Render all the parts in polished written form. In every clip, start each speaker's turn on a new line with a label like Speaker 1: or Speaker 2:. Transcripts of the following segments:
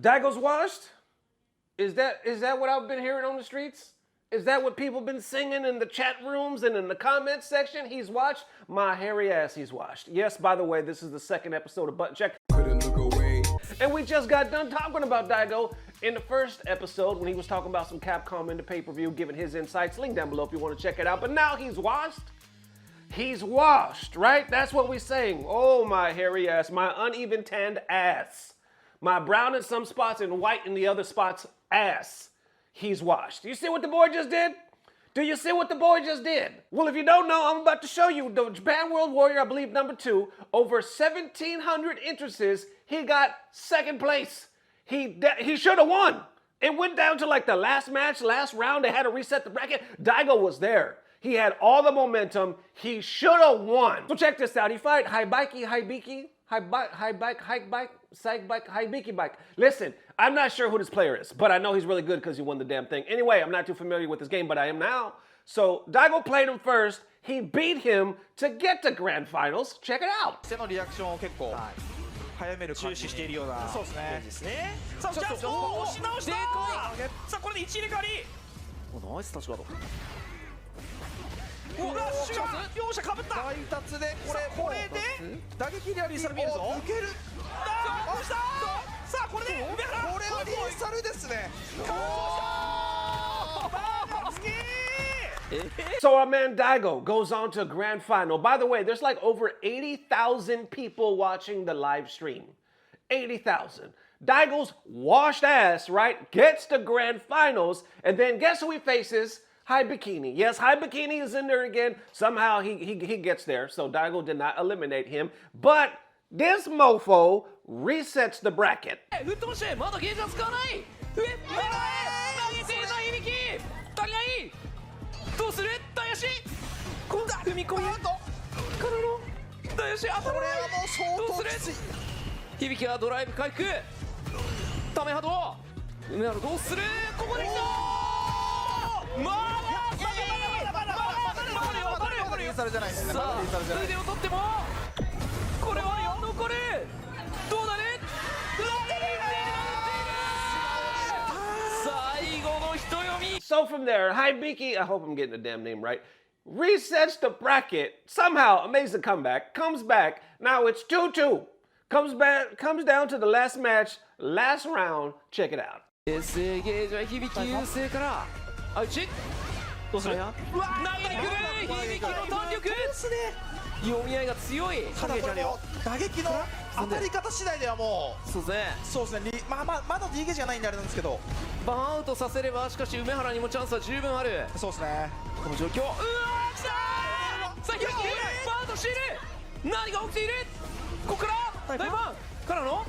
Speaker 1: Daigo's washed? Is that what I've been hearing on the streets? Is that what people been singing in the chat rooms and in the comment section? He's washed? My hairy ass, he's washed. Yes, by the way, this is the second episode of Button Check.
Speaker 2: Couldn't look away.
Speaker 1: And we just got done talking about Daigo in the first episode when he was talking about some Capcom in the pay-per-view, giving his insights. Link down below if you want to check it out. But now he's washed. He's washed, right? That's what we're saying. Oh, my hairy ass, my uneven tanned ass. My brown in some spots and white in the other spots ass. He's washed. You see what the boy just did? Do you see what the boy just did? Well, if you don't know, I'm about to show you. The Japan World Warrior, I believe, number 2, over 1,700 entrances, he got second place. He should have won. It went down to like the last match, last round. They had to reset the bracket. Daigo was there. He had all the momentum. He should have won. So check this out. He fight Hibiki, Hibiki bike. Listen, I'm not sure who this player is, but I know he's really good because he won the damn thing. Anyway, I'm not too familiar with this game, but I am now. So Daigo played him first. He beat him to get to grand finals. Check it out.
Speaker 3: 背のリアクションを結構早める感じ
Speaker 4: 注視しているような
Speaker 3: そうですね
Speaker 4: ですね。さあジャンプを押し直した。さあこれで1入れ替わり。
Speaker 3: ナイス立ちガード
Speaker 4: おラッシュが両者かぶった。
Speaker 3: 大達でこれで打撃リアリーサル見るぞ抜ける
Speaker 4: あーしたさあこれで梅原
Speaker 3: これはリーサルですね
Speaker 1: So our man Daigo goes on to grand final. By the way, there's like over 80,000 people watching the live stream. 80,000. Daigo's washed ass, right, gets to grand finals, and then guess who he faces? Hibiki. Yes, Hibiki is in there again. Somehow he gets there, so Daigo did not eliminate him. But this mofo resets the bracket.
Speaker 4: 吹っ飛ばしてまだゲージは使わない上へ投げてるな響き足りないどうする大足今度踏み込みからの大足当たらない
Speaker 3: これはもう相
Speaker 4: どうする
Speaker 3: 当きつい
Speaker 4: 響きはドライブ回復ため波動梅原どうするここで来たまだ
Speaker 3: リーサルじゃないですね
Speaker 4: さあ腕を取ってもこれは残るどうなる最後の一読み
Speaker 1: So from there, Hibiki, I hope I'm getting the damn name right, resets the bracket. Somehow, amazing comeback, comes back. Now it's 2-2. Comes down to the last match, last round. Check it out.
Speaker 4: SA ゲージは響き優勢からあちどうする投げに来る響きの弾力読み合いが強い
Speaker 3: ただこれも打撃の当たり方次第ではもう
Speaker 4: そうですね
Speaker 3: そうですねまだ D ゲージがないんであれなんですけど
Speaker 4: バーンアウトさせればしかし梅原にもチャンスは十分ある
Speaker 3: そうですね
Speaker 4: この状況うわー来たーさあ響きバーンアウトしている何が起きているここから大バーンからの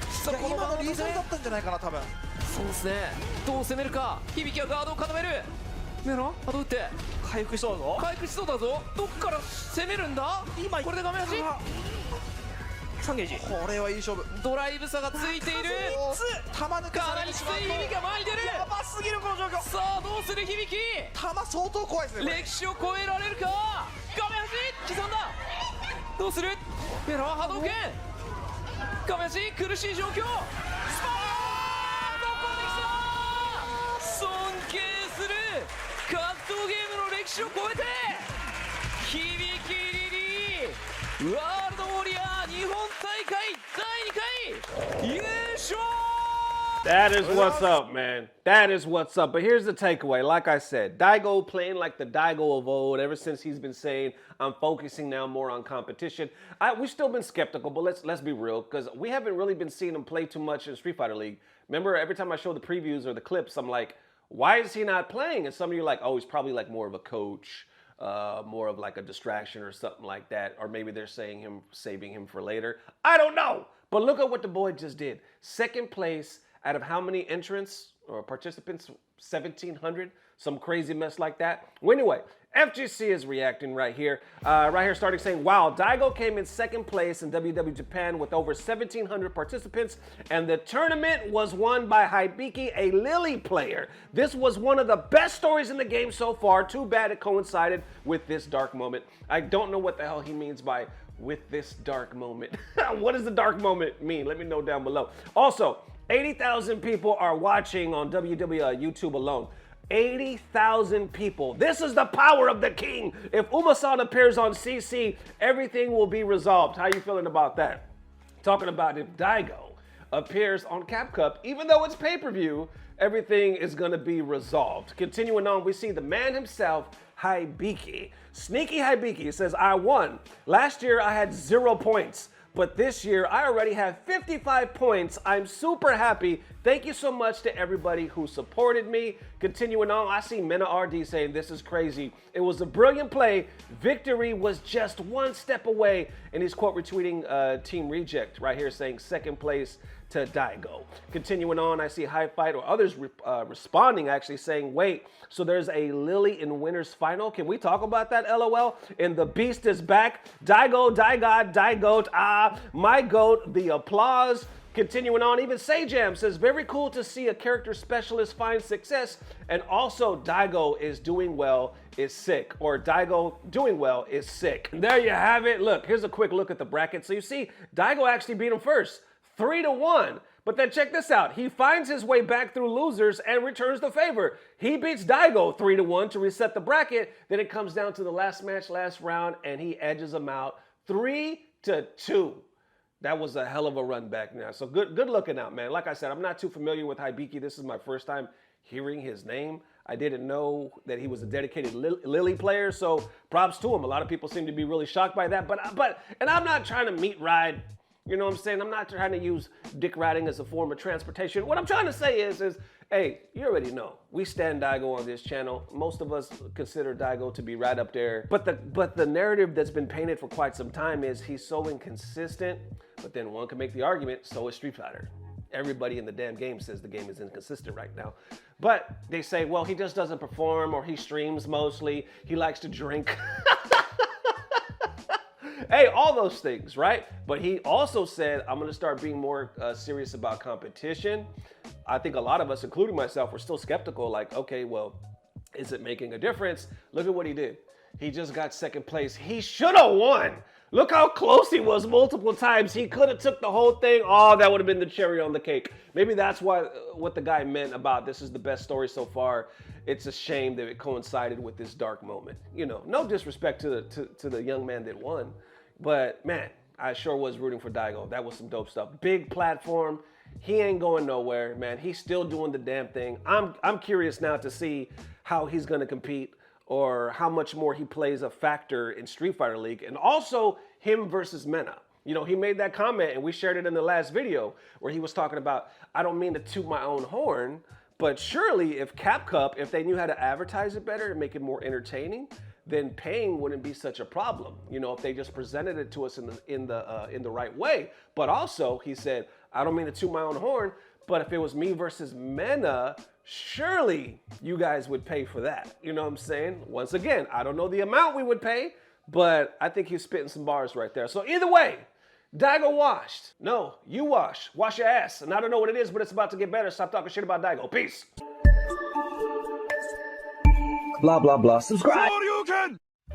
Speaker 4: さあこのバーンア
Speaker 3: 今のリー
Speaker 4: ウトで
Speaker 3: サルだったんじゃないかな多分
Speaker 4: そうですねどう攻めるか響きはガードを固める梅原あと打って
Speaker 3: 回復しそうだぞ
Speaker 4: 回復しそうだぞどっから攻めるんだ
Speaker 3: 今
Speaker 4: これで画面端3ゲージ
Speaker 3: これはいい勝負
Speaker 4: ドライブ差がついている
Speaker 3: 玉抜け
Speaker 4: かなりきつい響きが前に出る
Speaker 3: やばすぎるこの状況
Speaker 4: さあどうする響き
Speaker 3: 玉相当怖いですね
Speaker 4: 歴史を超えられるか画面端刻んだどうするペラは波動拳画面端苦しい状況スパーどこできた尊敬する格闘ゲームの歴史を超えて響きリリーワールドウォリアー日本大会第2回優勝
Speaker 1: That is what's up, man. That is what's up. But here's the takeaway. Like I said, Daigo playing like the Daigo of old. Ever since he's been saying, I'm focusing now more on competition. We've still been skeptical, but let's be real, because we haven't really been seeing him play too much in Street Fighter League. Remember, every time I show the previews or the clips, I'm like, why is he not playing? And some of you are like, oh, he's probably like more of a coach, more of like a distraction or something like that. Or maybe they're saving him for later. I don't know. But look at what the boy just did. Second place out of how many entrants or participants? 1,700, some crazy mess like that. Well, anyway, FGC is reacting right here starting saying, wow, Daigo came in second place in WW Japan with over 1,700 participants, and the tournament was won by Hibiki, a Lily player. This was one of the best stories in the game so far. Too bad it coincided with this dark moment. I don't know what the hell he means by with this dark moment. What does the dark moment mean? Let me know down below. Also, 80,000 people are watching on YouTube alone. 80,000 people. This is the power of the king. If Umasan appears on CC, everything will be resolved. How you feeling about that? Talking about if Daigo appears on Capcom Cup, even though it's pay-per-view, everything is going to be resolved. Continuing on, we see the man himself, Hibiki. Sneaky Hibiki says, I won. Last year I had 0 points, but this year I already have 55 points. I'm super happy. Thank you so much to everybody who supported me. Continuing on, I see MenaRD saying, this is crazy. It was a brilliant play. Victory was just one step away. And he's quote retweeting Team Reject right here saying second place to Daigo. Continuing on, I see HiFight or others responding actually saying, wait, so there's a Lily in Winners Final? Can we talk about that, LOL? And the beast is back. Daigo, Daigod, Daigoat, my goat, the applause. Continuing on, even Sajam says, very cool to see a character specialist find success, and also Daigo is doing well is sick, or Daigo doing well is sick. There you have it. Look, here's a quick look at the bracket. So you see, Daigo actually beat him first, 3-1. But then check this out. He finds his way back through losers and returns the favor. He beats Daigo 3-1 to reset the bracket. Then it comes down to the last match, last round, and he edges him out 3-2. That was a hell of a run back now. So good looking out, man. Like I said, I'm not too familiar with Hibiki. This is my first time hearing his name. I didn't know that he was a dedicated Lily player, so props to him. A lot of people seem to be really shocked by that. And I'm not trying to meat ride. You know what I'm saying? I'm not trying to use dick riding as a form of transportation. What I'm trying to say is hey, you already know. We stand Daigo on this channel. Most of us consider Daigo to be right up there. But the narrative that's been painted for quite some time is he's so inconsistent, but then one can make the argument, so is Street Fighter. Everybody in the damn game says the game is inconsistent right now. But they say, well, he just doesn't perform, or he streams mostly. He likes to drink. Hey, all those things, right? But he also said, I'm going to start being more serious about competition. I think a lot of us, including myself, were still skeptical. Like, okay, well, is it making a difference? Look at what he did. He just got second place. He should have won. Look how close he was multiple times. He could have took the whole thing. Oh, that would have been the cherry on the cake. Maybe that's what the guy meant about this is the best story so far. It's a shame that it coincided with this dark moment. You know, no disrespect to the young man that won. But man, I sure was rooting for Daigo. That was some dope stuff. Big platform. He ain't going nowhere, man. He's still doing the damn thing. I'm curious now to see how he's gonna compete, or how much more he plays a factor in Street Fighter League, and also him versus Mena. You know, he made that comment, and we shared it in the last video where he was talking about, I don't mean to toot my own horn, but surely if Capcom Cup, if they knew how to advertise it better and make it more entertaining, then paying wouldn't be such a problem. You know, if they just presented it to us in the right way. But also, he said, I don't mean to toot my own horn, but if it was me versus Mena, surely you guys would pay for that. You know what I'm saying? Once again, I don't know the amount we would pay, but I think he's spitting some bars right there. So either way, Daigo washed. No, you wash. Wash your ass. And I don't know what it is, but it's about to get better. Stop talking shit about Daigo. Peace.
Speaker 2: Blah, blah, blah. Subscribe.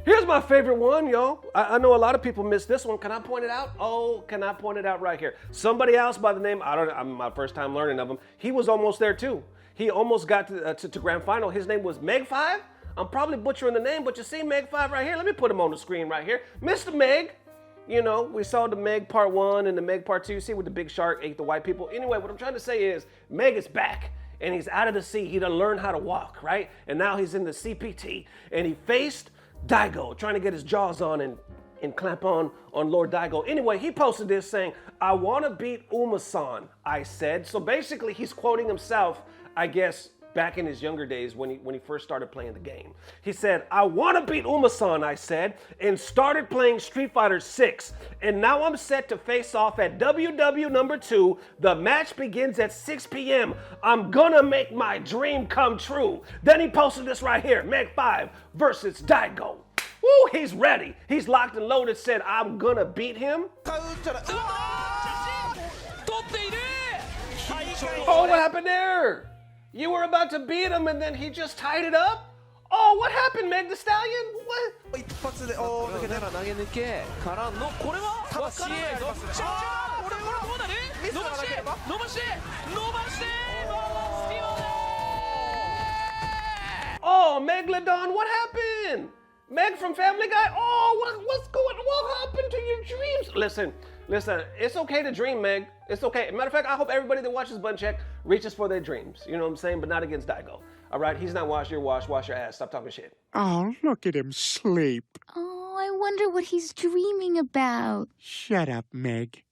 Speaker 1: Here's my favorite one, yo. I know a lot of people missed this one. Can I point it out? Oh, can I point it out right here? Somebody else by the name, I'm my first time learning of him. He was almost there too. He almost got to grand final. His name was Meg5. I'm probably butchering the name, but you see Meg5 right here? Let me put him on the screen right here. Mr. Meg. You know, we saw the Meg part 1 and the Meg part 2. You see with the big shark ate the white people. Anyway, what I'm trying to say is Meg is back. And he's out of the sea. He done learned how to walk, right? And now he's in the CPT. And he faced Daigo, trying to get his jaws on and clamp on Lord Daigo. Anyway, he posted this saying, I want to beat Umasan, I said. So basically, he's quoting himself, I guess, back in his younger days when he first started playing the game. He said, I want to beat Umasan, I said, and started playing Street Fighter 6. And now I'm set to face off at WW number 2. The match begins at 6 p.m. I'm gonna make my dream come true. Then he posted this right here, Meg5 versus Daigo. Woo, he's ready. He's locked and loaded, said, I'm gonna beat him. Oh, what happened there? You were about to beat him and then he just tied it up? Oh, what happened, Meg the Stallion? What?
Speaker 3: 一発でおー抜けた
Speaker 4: 投げ抜けからのこれは分からないぞ。これはどうだね。伸ばして伸ばして伸
Speaker 1: Megalodon, what happened? Meg from Family Guy? Oh, what happened to your dreams? Listen, it's okay to dream, Meg. It's okay. Matter of fact, I hope everybody that watches Bun Check reaches for their dreams. You know what I'm saying? But not against Daigo. All right? He's not wash your ass. Stop talking shit.
Speaker 5: Oh, look at him sleep.
Speaker 6: Oh, I wonder what he's dreaming about.
Speaker 5: Shut up, Meg.